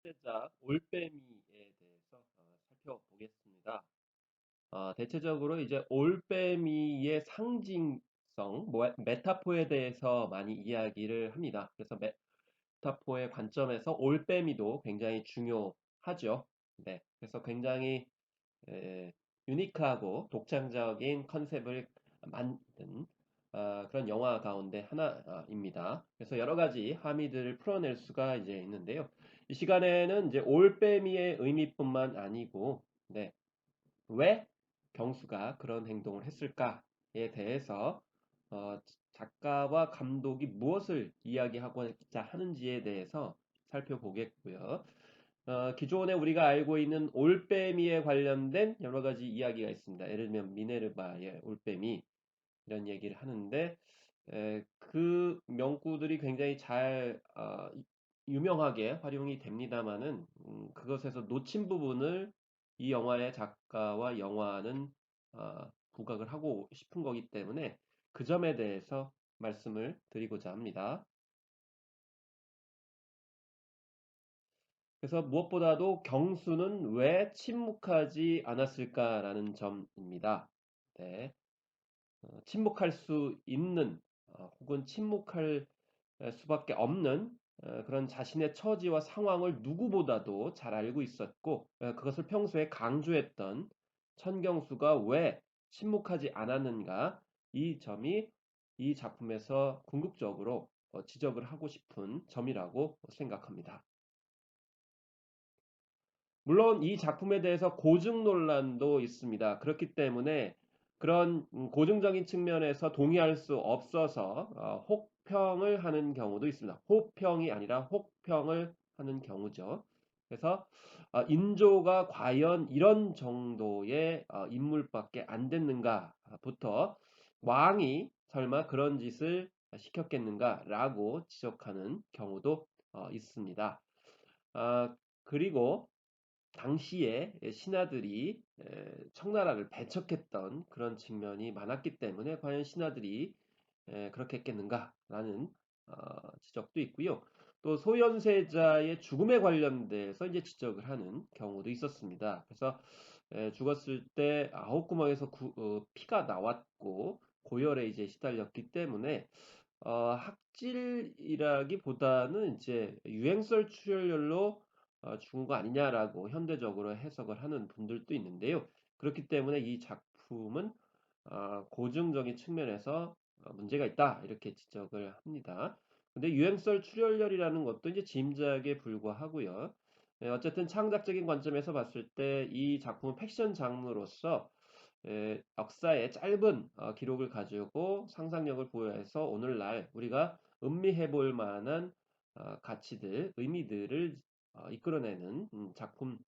대작 올빼미에 대해서 살펴보겠습니다. 대체적으로 이제 올빼미의 상징성, 메타포에 대해서 많이 이야기를 합니다. 그래서 메타포의 관점에서 올빼미도 굉장히 중요하죠. 네, 그래서 굉장히 에, 유니크하고 독창적인 컨셉을 만든 그런 영화 가운데 하나입니다. 그래서 여러 가지 함의들을 풀어낼 수가 이제 있는데요. 이 시간에는 이제 올빼미의 의미뿐만 아니고, 네, 왜 경수가 그런 행동을 했을까에 대해서 어, 작가와 감독이 무엇을 이야기하고자 하는지에 대해서 살펴보겠고요. 기존에 우리가 알고 있는 올빼미에 관련된 여러 가지 이야기가 있습니다. 예를 들면 미네르바의 올빼미 이런 얘기를 하는데 그 명구들이 굉장히 잘 유명하게 활용이 됩니다마는 그것에서 놓친 부분을 이 영화의 작가와 영화는 부각을 하고 싶은 거기 때문에 그 점에 대해서 말씀을 드리고자 합니다. 그래서 무엇보다도 경수는 왜 침묵하지 않았을까라는 점입니다. 네. 침묵할 수 있는 혹은 침묵할 수밖에 없는 그런 자신의 처지와 상황을 누구보다도 잘 알고 있었고 그것을 평소에 강조했던 천경수가 왜 침묵하지 않았는가 이 점이 이 작품에서 궁극적으로 지적을 하고 싶은 점이라고 생각합니다. 물론 이 작품에 대해서 고증 논란도 있습니다. 그렇기 때문에 그런 고증적인 측면에서 동의할 수 없어서 혹평을 하는 경우도 있습니다. 호평이 아니라 혹평을 하는 경우죠. 그래서 인조가 과연 이런 정도의 인물밖에 안 됐는가부터 왕이 설마 그런 짓을 시켰겠는가라고 지적하는 경우도 있습니다. 그리고 당시에 신하들이 청나라를 배척했던 그런 측면이 많았기 때문에 과연 신하들이 그렇게 했겠는가라는 지적도 있고요. 또 소현세자의 죽음에 관련돼서 이제 지적을 하는 경우도 있었습니다. 그래서 죽었을 때 아홉 구멍에서 피가 나왔고 고열에 이제 시달렸기 때문에 학질이라기보다는 이제 유행설 출혈로 죽은 거 아니냐라고 현대적으로 해석을 하는 분들도 있는데요. 그렇기 때문에 이 작품은 고증적인 측면에서 문제가 있다 이렇게 지적을 합니다. 근데 유행설 출혈열이라는 것도 이제 짐작에 불과하고요. 어쨌든 창작적인 관점에서 봤을 때 이 작품은 패션 장르로서 역사의 짧은 기록을 가지고 상상력을 부여해서 오늘날 우리가 음미해 볼 만한 가치들, 의미들을 이끌어내는 작품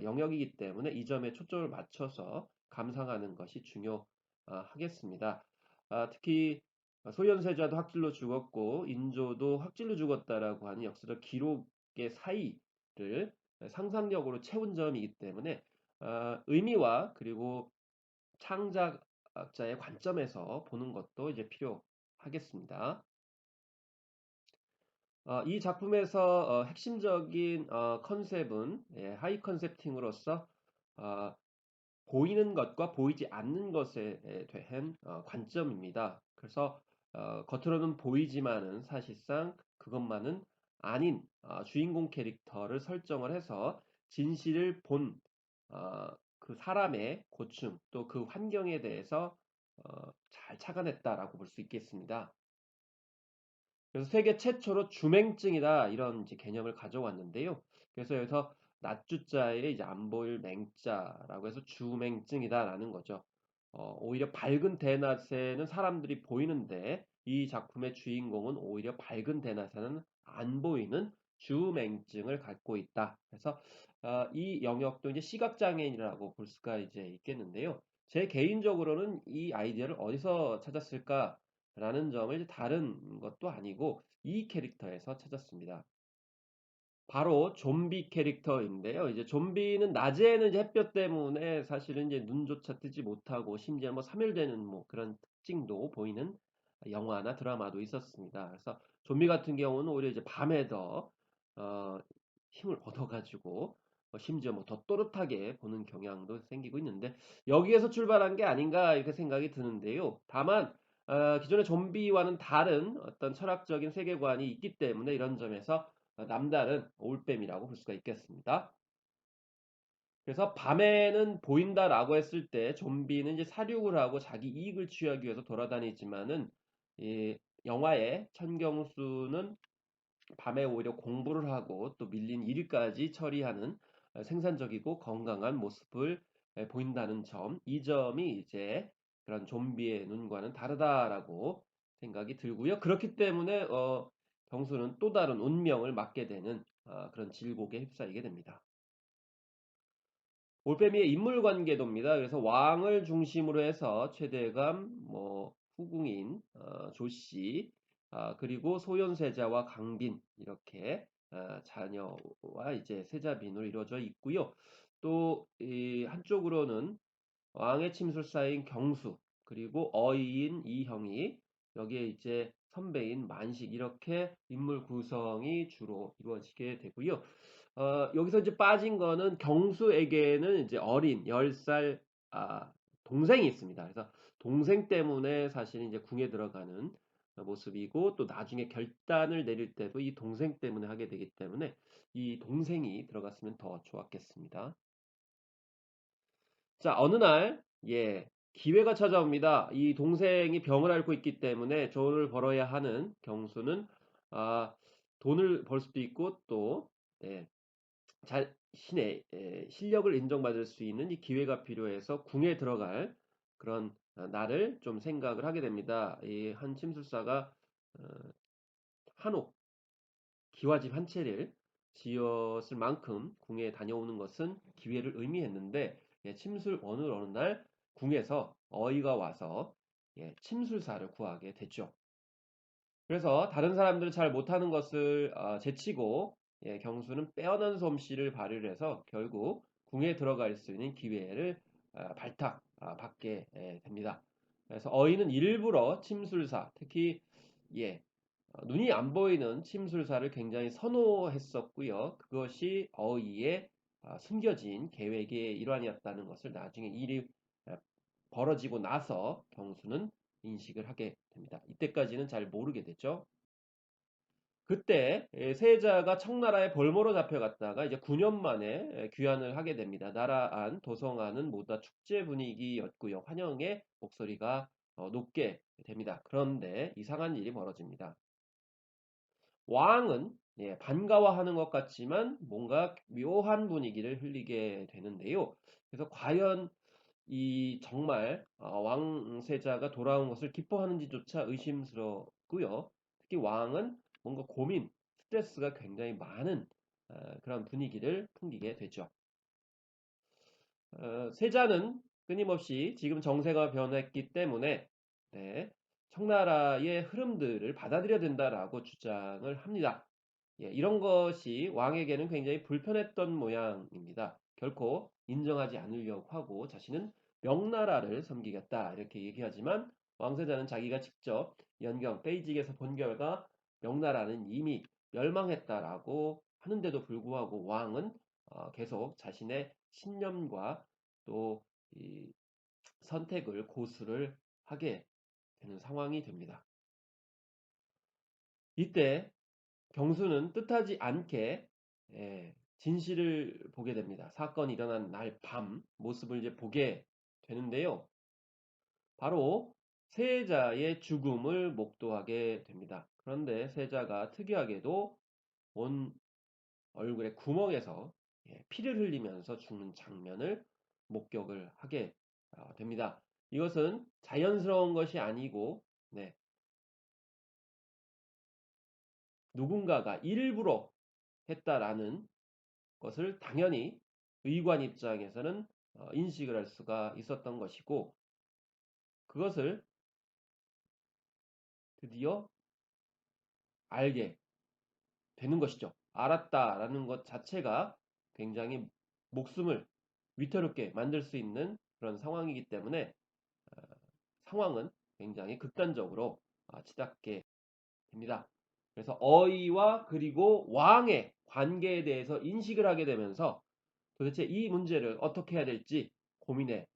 영역이기 때문에 이 점에 초점을 맞춰서 감상하는 것이 중요하겠습니다. 특히 소현세자도 학질로 죽었고 인조도 학질로 죽었다라고 하는 역사적 기록의 사이를 상상력으로 채운 점이기 때문에 의미와 그리고 창작자의 관점에서 보는 것도 이제 필요하겠습니다. 이 작품에서 핵심적인 컨셉은 하이 컨셉팅으로서 어, 보이는 것과 보이지 않는 것에 대한 관점입니다. 그래서 겉으로는 보이지만은 사실상 그것만은 아닌 주인공 캐릭터를 설정을 해서 진실을 본 그 사람의 고충 또 그 환경에 대해서 잘 착안했다라고 볼 수 있겠습니다. 그래서 세계 최초로 주맹증이다 이런 이제 개념을 가져왔는데요. 그래서 여기서 낮주자에 이제 안 보일 맹자라고 해서 주맹증이다라는 거죠. 오히려 밝은 대낮에는 사람들이 보이는데 이 작품의 주인공은 오히려 밝은 대낮에는 안 보이는 주맹증을 갖고 있다. 그래서 이 영역도 이제 시각장애인이라고 볼 수가 이제 있겠는데요. 제 개인적으로는 이 아이디어를 어디서 찾았을까? 라는 점을 이제 다른 것도 아니고 이 캐릭터에서 찾았습니다. 바로 좀비 캐릭터인데요. 이제 좀비는 낮에는 이제 햇볕 때문에 사실은 이제 눈조차 뜨지 못하고 심지어 뭐 사멸되는 뭐 그런 특징도 보이는 영화나 드라마도 있었습니다. 그래서 좀비 같은 경우는 오히려 이제 밤에 더 어, 힘을 얻어가지고 심지어 뭐 더 또렷하게 보는 경향도 생기고 있는데 여기에서 출발한 게 아닌가 이렇게 생각이 드는데요. 다만 기존의 좀비와는 다른 어떤 철학적인 세계관이 있기 때문에 이런 점에서 남다른 올빼미라고 볼 수가 있겠습니다. 그래서 밤에는 보인다라고 했을 때 좀비는 이제 사륙을 하고 자기 이익을 취하기 위해서 돌아다니지만은 이 영화의 천경수는 밤에 오히려 공부를 하고 또 밀린 일까지 처리하는 생산적이고 건강한 모습을 보인다는 점, 이 점이 이제 그런 좀비의 눈과는 다르다라고 생각이 들고요. 그렇기 때문에 경수는 또 다른 운명을 맞게 되는 그런 질곡에 휩싸이게 됩니다. 올빼미의 인물 관계도입니다. 그래서 왕을 중심으로 해서 최대감, 뭐 후궁인 조씨, 그리고 소현세자와 강빈 이렇게 자녀와 이제 세자빈으로 이루어져 있고요. 또 이 한쪽으로는 왕의 침술사인 경수, 그리고 어이인 이형이, 여기에 이제 선배인 만식, 이렇게 인물 구성이 주로 이루어지게 되고요. 여기서 이제 빠진 거는 경수에게는 이제 어린 10살 동생이 있습니다. 그래서 동생 때문에 사실 이제 궁에 들어가는 모습이고, 또 나중에 결단을 내릴 때도 이 동생 때문에 하게 되기 때문에 이 동생이 들어갔으면 더 좋았겠습니다. 자, 어느 날, 기회가 찾아옵니다. 이 동생이 병을 앓고 있기 때문에 돈을 벌어야 하는 경수는, 돈을 벌 수도 있고, 또, 예, 자신의 실력을 인정받을 수 있는 이 기회가 필요해서 궁에 들어갈 그런 날을 좀 생각을 하게 됩니다. 이 한 침술사가 어, 한옥, 기와집 한 채를 지었을 만큼 궁에 다녀오는 것은 기회를 의미했는데, 침술 어느 날 궁에서 어이가 와서 침술사를 구하게 됐죠. 그래서 다른 사람들은 잘 못하는 것을 제치고 경수는 빼어난 솜씨를 발휘를 해서 결국 궁에 들어갈 수 있는 기회를 발탁 받게 됩니다. 그래서 어이는 일부러 침술사, 특히 눈이 안 보이는 침술사를 굉장히 선호했었고요. 그것이 어이의 숨겨진 계획의 일환이었다는 것을 나중에 일이 아, 벌어지고 나서 경수는 인식을 하게 됩니다. 이때까지는 잘 모르게 되죠. 그때 세자가 청나라에 벌모로 잡혀갔다가 이제 9년 만에 귀환을 하게 됩니다. 나라 안 도성안은 모두 다 축제 분위기였고요. 환영의 목소리가 높게 됩니다. 그런데 이상한 일이 벌어집니다. 왕은 반가워하는 것 같지만 뭔가 묘한 분위기를 흘리게 되는데요. 그래서 과연 이 정말 왕세자가 돌아온 것을 기뻐하는지조차 의심스럽고요. 특히 왕은 뭔가 고민, 스트레스가 굉장히 많은 그런 분위기를 풍기게 되죠. 세자는 끊임없이 지금 정세가 변했기 때문에 청나라의 흐름들을 받아들여야 된다라고 주장을 합니다. 이런 것이 왕에게는 굉장히 불편했던 모양입니다. 결코 인정하지 않으려고 하고 자신은 명나라를 섬기겠다 이렇게 얘기하지만, 왕세자는 자기가 직접 연경 베이직에서 본 결과 명나라는 이미 멸망했다라고 하는데도 불구하고 왕은 계속 자신의 신념과 또 이 선택을 고수를 하게 되는 상황이 됩니다. 이때 경수는 뜻하지 않게 진실을 보게 됩니다. 사건이 일어난 날 밤 모습을 이제 보게 되는데요. 바로 세자의 죽음을 목도하게 됩니다. 그런데 세자가 특이하게도 온 얼굴의 구멍에서 피를 흘리면서 죽는 장면을 목격을 하게 됩니다. 이것은 자연스러운 것이 아니고 누군가가 일부러 했다라는 것을 당연히 의관 입장에서는 인식을 할 수가 있었던 것이고, 그것을 드디어 알게 되는 것이죠. 알았다라는 것 자체가 굉장히 목숨을 위태롭게 만들 수 있는 그런 상황이기 때문에 상황은 굉장히 극단적으로 치닫게 됩니다. 그래서 어이와 그리고 왕의 관계에 대해서 인식을 하게 되면서 도대체 이 문제를 어떻게 해야 될지 고민의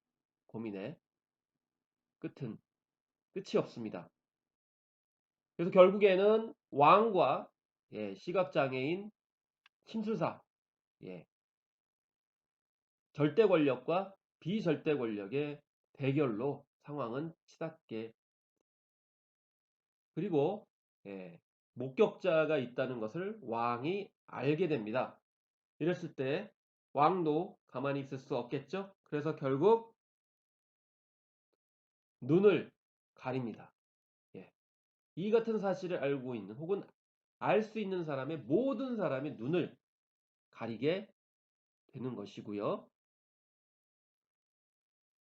끝이 없습니다. 그래서 결국에는 왕과 시각장애인 심술사, 예, 절대 권력과 비절대 권력의 대결로 상황은 치닫게, 그리고 목격자가 있다는 것을 왕이 알게 됩니다. 이랬을 때 왕도 가만히 있을 수 없겠죠. 그래서 결국 눈을 가립니다. 예. 이 같은 사실을 알고 있는 혹은 알 수 있는 사람의 모든 사람이 눈을 가리게 되는 것이고요.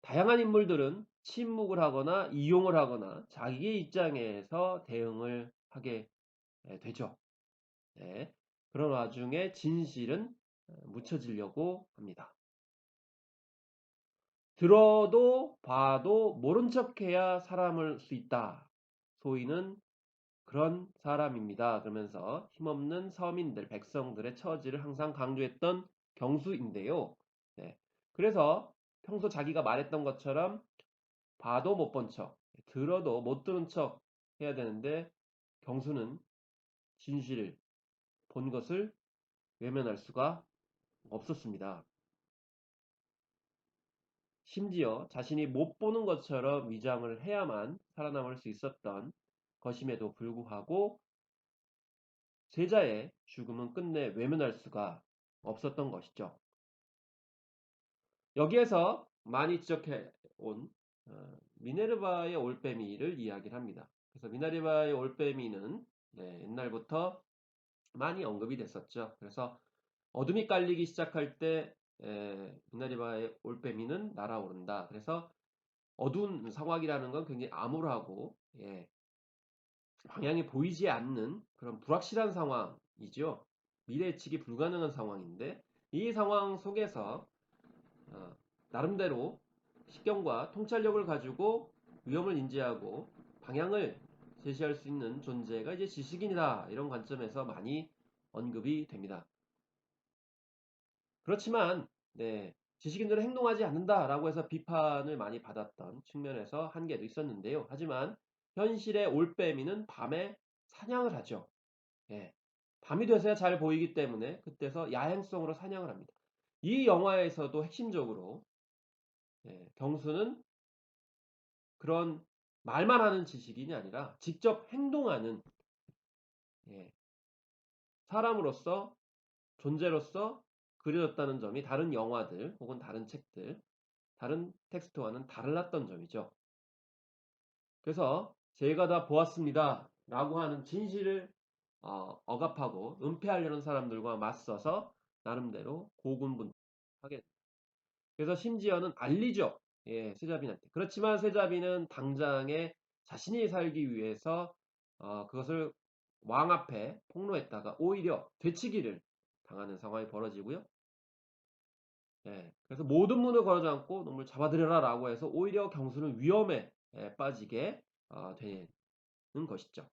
다양한 인물들은 침묵을 하거나 이용을 하거나 자기의 입장에서 대응을 하게 되죠. 네. 그런 와중에 진실은 묻혀지려고 합니다. 들어도 봐도 모른 척해야 사람을 수 있다. 소위는 그런 사람입니다. 그러면서 힘없는 서민들, 백성들의 처지를 항상 강조했던 경수인데요. 네. 그래서 평소 자기가 말했던 것처럼 봐도 못 본 척, 들어도 못 들은 척 해야 되는데 경수는 진실을 본 것을 외면할 수가 없었습니다. 심지어 자신이 못 보는 것처럼 위장을 해야만 살아남을 수 있었던 것임에도 불구하고 세자의 죽음은 끝내 외면할 수가 없었던 것이죠. 여기에서 많이 지적해 온 미네르바의 올빼미를 이야기를 합니다. 그래서 미네르바의 올빼미는 옛날부터 많이 언급이 됐었죠. 그래서 어둠이 깔리기 시작할 때 미네르바의 올빼미는 날아오른다. 그래서 어두운 상황이라는 건 굉장히 암울하고 방향이 보이지 않는 그런 불확실한 상황이죠. 미래 예측이 불가능한 상황인데 이 상황 속에서 어, 나름대로 식견과 통찰력을 가지고 위험을 인지하고 방향을 제시할 수 있는 존재가 이제 지식인이다. 이런 관점에서 많이 언급이 됩니다. 그렇지만 지식인들은 행동하지 않는다라고 해서 비판을 많이 받았던 측면에서 한계도 있었는데요. 하지만 현실의 올빼미는 밤에 사냥을 하죠. 예. 밤이 돼서야 잘 보이기 때문에 그때서 야행성으로 사냥을 합니다. 이 영화에서도 핵심적으로 경수는 그런 말만 하는 지식인이 아니라 직접 행동하는 예, 사람으로서 존재로서 그려졌다는 점이 다른 영화들 혹은 다른 책들, 다른 텍스트와는 달랐던 점이죠. 그래서 제가 다 보았습니다 라고 하는 진실을 억압하고 은폐하려는 사람들과 맞서서 나름대로 고군분투하게 됩니다. 그래서 심지어는 알리죠. 세자빈한테. 그렇지만 세자빈은 당장에 자신이 살기 위해서 그것을 왕 앞에 폭로했다가 오히려 되치기를 당하는 상황이 벌어지고요. 그래서 모든 문을 걸어지 않고 놈을 잡아들여라 라고 해서 오히려 경수는 위험에 빠지게 되는 것이죠.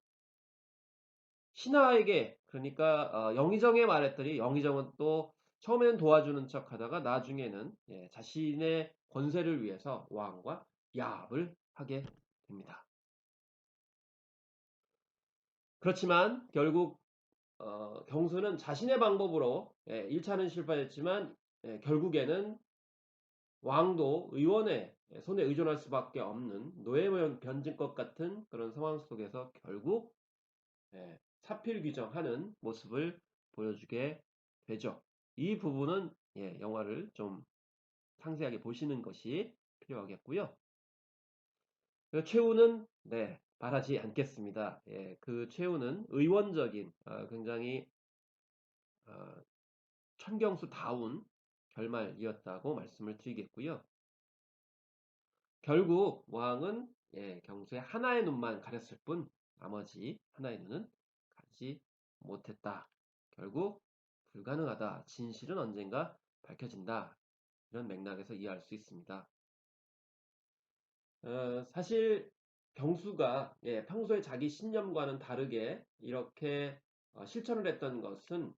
신하에게 그러니까 영의정에 말했더니 영의정은 또 처음에는 도와주는 척 하다가 나중에는 자신의 권세를 위해서 왕과 야합을 하게 됩니다. 그렇지만 결국 경수는 자신의 방법으로 1차는 실패했지만 결국에는 왕도 의원의 손에 의존할 수밖에 없는 노예 변증것 같은 그런 상황 속에서 결국 사필 규정하는 모습을 보여주게 되죠. 이 부분은 영화를 좀 상세하게 보시는 것이 필요하겠고요. 최후는 말하지 않겠습니다. 그 최후는 의원적인 굉장히 어, 천경수다운 결말이었다고 말씀을 드리겠고요. 결국 왕은 경수의 하나의 눈만 가렸을 뿐 나머지 하나의 눈은 가리지 못했다. 결국 불가능하다. 진실은 언젠가 밝혀진다. 이런 맥락에서 이해할 수 있습니다. 사실 경수가 평소에 자기 신념과는 다르게 이렇게 실천을 했던 것은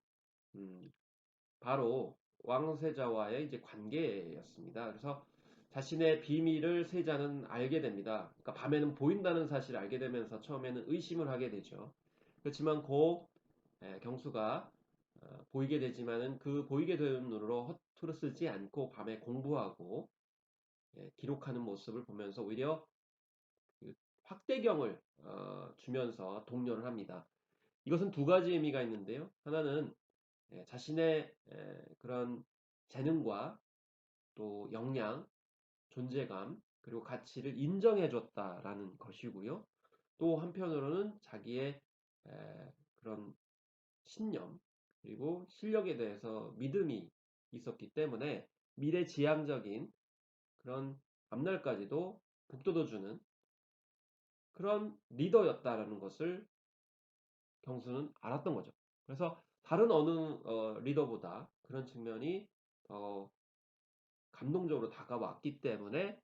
바로 왕세자와의 이제 관계였습니다. 그래서 자신의 비밀을 세자는 알게 됩니다. 그러니까 밤에는 보인다는 사실을 알게 되면서 처음에는 의심을 하게 되죠. 그렇지만 경수가 보이게 되지만은 그 보이게 되는 눈으로 허투루 쓰지 않고 밤에 공부하고 기록하는 모습을 보면서 오히려 그 확대경을 주면서 독려를 합니다. 이것은 두 가지 의미가 있는데요. 하나는 자신의 그런 재능과 또 역량, 존재감, 그리고 가치를 인정해줬다라는 것이고요. 또 한편으로는 자기의 그런 신념, 그리고 실력에 대해서 믿음이 있었기 때문에 미래지향적인 그런 앞날까지도 북돋워주는 그런 리더였다라는 것을 경수는 알았던 거죠. 그래서 다른 어느 리더보다 그런 측면이 더 감동적으로 다가왔기 때문에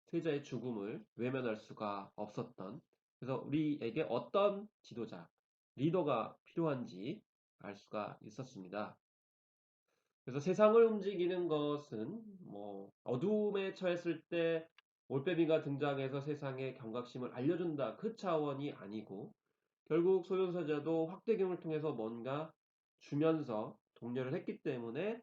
세자의 죽음을 외면할 수가 없었던, 그래서 우리에게 어떤 지도자, 리더가 필요한지 알 수가 있었습니다. 그래서 세상을 움직이는 것은 뭐 어둠에 처했을 때 올빼미가 등장해서 세상의 경각심을 알려준다, 그 차원이 아니고 결국 소현사자도 확대경을 통해서 뭔가 주면서 독려를 했기 때문에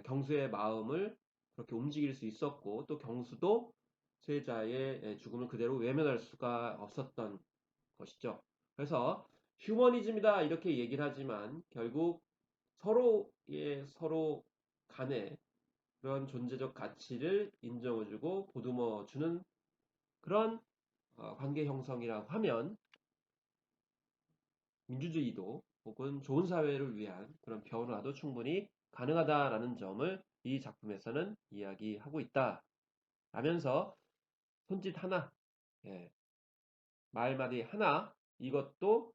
경수의 마음을 그렇게 움직일 수 있었고, 또 경수도 세자의 죽음을 그대로 외면할 수가 없었던 것이죠. 그래서 휴머니즘이다 이렇게 얘기를 하지만 결국 서로 간에 그런 존재적 가치를 인정해주고 보듬어주는 그런 관계 형성이라고 하면 민주주의도 혹은 좋은 사회를 위한 그런 변화도 충분히 가능하다라는 점을 이 작품에서는 이야기하고 있다 라면서 손짓 하나, 예, 말마디 하나, 이것도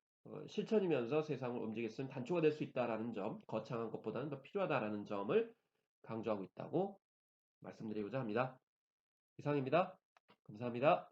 실천이면서 세상을 움직일 수 있는 단초가 될 수 있다라는 점, 거창한 것보다는 더 필요하다라는 점을 강조하고 있다고 말씀드리고자 합니다. 이상입니다. 감사합니다.